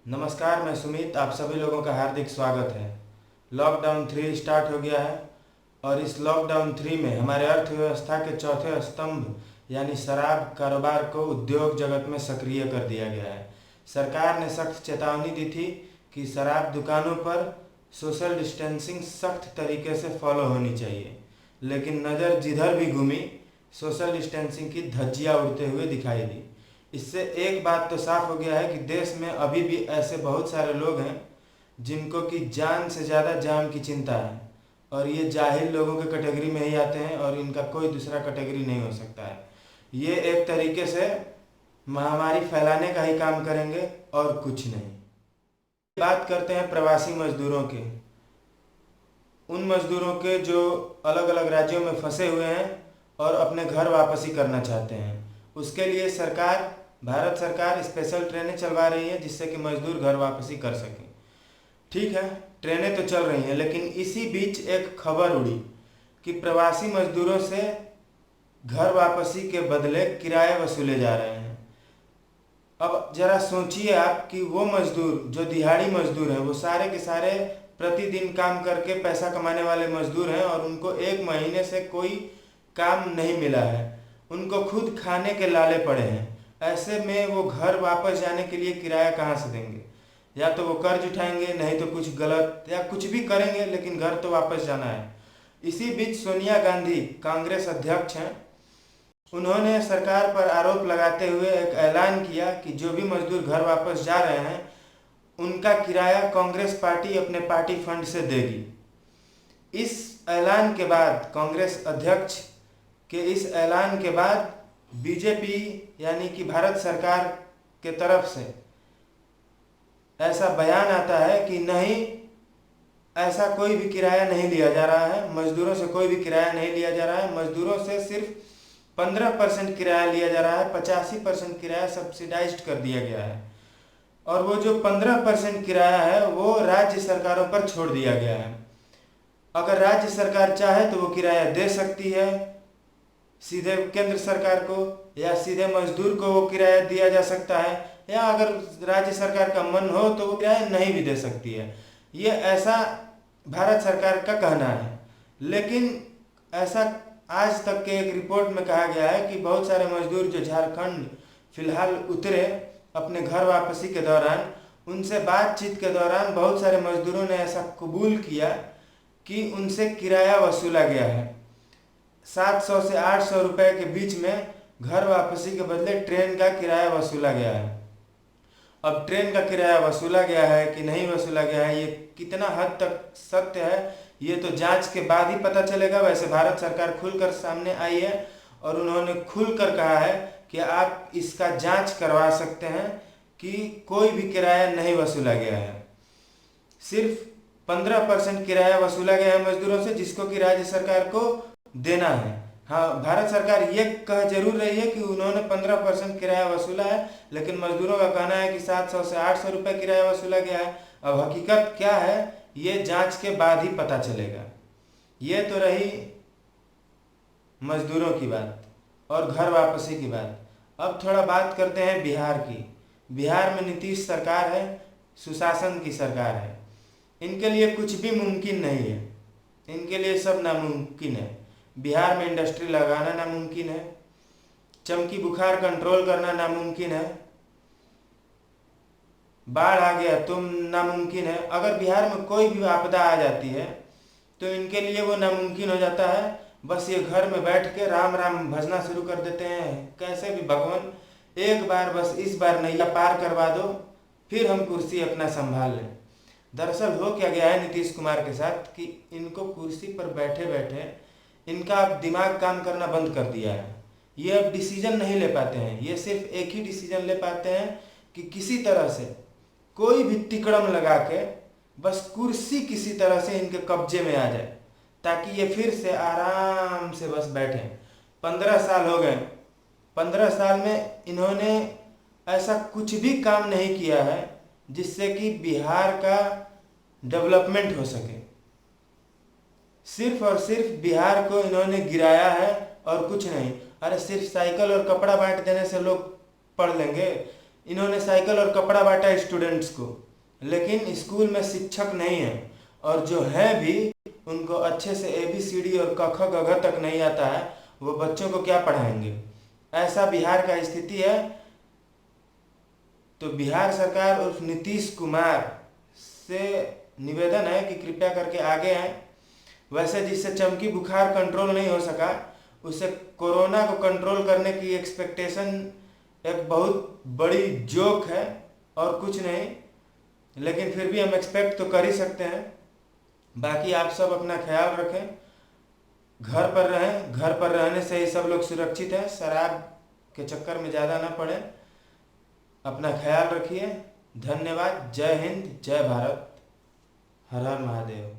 नमस्कार, मैं सुमित। आप सभी लोगों का हार्दिक स्वागत है। लॉकडाउन 3 स्टार्ट हो गया है और इस लॉकडाउन 3 में हमारे अर्थव्यवस्था के चौथे स्तंभ यानी शराब कारोबार को उद्योग जगत में सक्रिय कर दिया गया है। सरकार ने सख्त चेतावनी दी थी कि शराब दुकानों पर सोशल डिस्टेंसिंग सख्त तरीके से फॉलो होनी चाहिए, लेकिन नज़र जिधर भी घूमी सोशल डिस्टेंसिंग की धज्जियां उड़ते हुए दिखाई दी। इससे एक बात तो साफ हो गया है कि देश में अभी भी ऐसे बहुत सारे लोग हैं जिनको कि जान से ज़्यादा जान की चिंता है, और ये जाहिल लोगों के कैटेगरी में ही आते हैं और इनका कोई दूसरा कैटेगरी नहीं हो सकता है। ये एक तरीके से महामारी फैलाने का ही काम करेंगे और कुछ नहीं। बात करते हैं प्रवासी मजदूरों के, उन मजदूरों के जो अलग अलग राज्यों में फंसे हुए हैं और अपने घर वापसी करना चाहते हैं। उसके लिए भारत सरकार स्पेशल ट्रेनें चलवा रही है जिससे कि मजदूर घर वापसी कर सकें। ठीक है, ट्रेनें तो चल रही हैं, लेकिन इसी बीच एक खबर उड़ी कि प्रवासी मजदूरों से घर वापसी के बदले किराए वसूले जा रहे हैं। अब जरा सोचिए आप कि वो मजदूर जो दिहाड़ी मजदूर हैं, वो सारे के सारे प्रतिदिन काम करके पैसा कमाने वाले मजदूर हैं और उनको एक महीने से कोई काम नहीं मिला है। उनको खुद खाने के लाले पड़े हैं। ऐसे में वो घर वापस जाने के लिए किराया कहाँ से देंगे? या तो वो कर्ज उठाएंगे, नहीं तो कुछ गलत या कुछ भी करेंगे, लेकिन घर तो वापस जाना है। इसी बीच सोनिया गांधी कांग्रेस अध्यक्ष हैं, उन्होंने सरकार पर आरोप लगाते हुए एक ऐलान किया कि जो भी मजदूर घर वापस जा रहे हैं उनका किराया कांग्रेस पार्टी अपने पार्टी फंड से देगी। इस ऐलान के बाद, कांग्रेस अध्यक्ष के इस ऐलान के बाद बीजेपी यानी कि भारत सरकार के तरफ से ऐसा बयान आता है कि नहीं, ऐसा कोई भी किराया नहीं लिया जा रहा है, मजदूरों से कोई भी किराया नहीं लिया जा रहा है। मजदूरों से सिर्फ 15% किराया लिया जा रहा है, 85% किराया सब्सिडाइज्ड कर दिया गया है। और वो जो 15% किराया है वो राज्य सरकारों पर छोड़ दिया गया है। अगर राज्य सरकार चाहे तो वो किराया दे सकती है सीधे केंद्र सरकार को, या सीधे मजदूर को वो किराया दिया जा सकता है, या अगर राज्य सरकार का मन हो तो वो किराया नहीं भी दे सकती है। ये ऐसा भारत सरकार का कहना है। लेकिन ऐसा आज तक के एक रिपोर्ट में कहा गया है कि बहुत सारे मजदूर जो झारखंड फिलहाल उतरे अपने घर वापसी के दौरान, उनसे बातचीत के दौरान बहुत सारे मजदूरों ने ऐसा कबूल किया कि उनसे किराया वसूला गया है। 700 से 800 रुपए के बीच में घर वापसी के बदले ट्रेन का किराया वसूला गया है। अब ट्रेन का किराया वसूला गया है कि नहीं वसूला गया है, ये कितना हद तक सत्य है, ये तो जांच के बाद ही पता चलेगा। वैसे भारत सरकार खुलकर सामने आई है और उन्होंने खुलकर कहा है कि आप इसका जांच करवा सकते हैं कि कोई भी किराया नहीं वसूला गया है। सिर्फ 15% किराया वसूला गया है मजदूरों से, जिसको कि राज्य सरकार को देना है। हाँ, भारत सरकार ये कह जरूर रही है कि उन्होंने 15% किराया वसूला है, लेकिन मजदूरों का कहना है कि 700 से 800 रुपये किराया वसूला गया है। अब हकीकत क्या है ये जांच के बाद ही पता चलेगा। ये तो रही मजदूरों की बात और घर वापसी की बात। अब थोड़ा बात करते हैं बिहार की। बिहार में नीतीश सरकार है, सुशासन की सरकार है। इनके लिए कुछ भी मुमकिन नहीं है, इनके लिए सब नामुमकिन है। बिहार में इंडस्ट्री लगाना नामुमकिन है, चमकी बुखार कंट्रोल करना नामुमकिन है, बाढ़ आ गया तो नामुमकिन है। अगर बिहार में कोई भी आपदा आ जाती है तो इनके लिए वो नामुमकिन हो जाता है। बस ये घर में बैठ के राम राम भजना शुरू कर देते हैं, कैसे भी भगवान एक बार बस इस बार नैया पार करवा दो, फिर हम कुर्सी अपना संभाल लें। दरअसल हो क्या गया है नीतीश कुमार के साथ कि इनको कुर्सी पर बैठे बैठे इनका दिमाग काम करना बंद कर दिया है। ये अब डिसीजन नहीं ले पाते हैं, ये सिर्फ एक ही डिसीजन ले पाते हैं कि किसी तरह से कोई भी तिकड़म लगा के बस कुर्सी किसी तरह से इनके कब्जे में आ जाए, ताकि ये फिर से आराम से बस बैठें। 15 साल हो गए, 15 साल में इन्होंने ऐसा कुछ भी काम नहीं किया है जिससे कि बिहार का डेवलपमेंट हो सके। सिर्फ और सिर्फ बिहार को इन्होंने गिराया है और कुछ नहीं। अरे सिर्फ साइकिल और कपड़ा बांट देने से लोग पढ़ लेंगे? इन्होंने साइकिल और कपड़ा बांटा स्टूडेंट्स को, लेकिन स्कूल में शिक्षक नहीं है, और जो है भी उनको अच्छे से ABCD और क ख ग घ तक नहीं आता है, वो बच्चों को क्या पढ़ाएंगे। ऐसा बिहार का स्थिति है। तो बिहार सरकार और नीतीश कुमार से निवेदन है कि कृपया करके आगे आएं। वैसे जिससे चमकी बुखार कंट्रोल नहीं हो सका, उससे कोरोना को कंट्रोल करने की एक्सपेक्टेशन एक बहुत बड़ी जोक है और कुछ नहीं, लेकिन फिर भी हम एक्सपेक्ट तो कर ही सकते हैं। बाकी आप सब अपना ख्याल रखें, घर पर रहें, घर पर रहने से ही सब लोग सुरक्षित हैं, शराब के चक्कर में ज़्यादा ना पड़े। अपना ख्याल रखिए। धन्यवाद। जय हिंद, जय भारत, हर हर महादेव।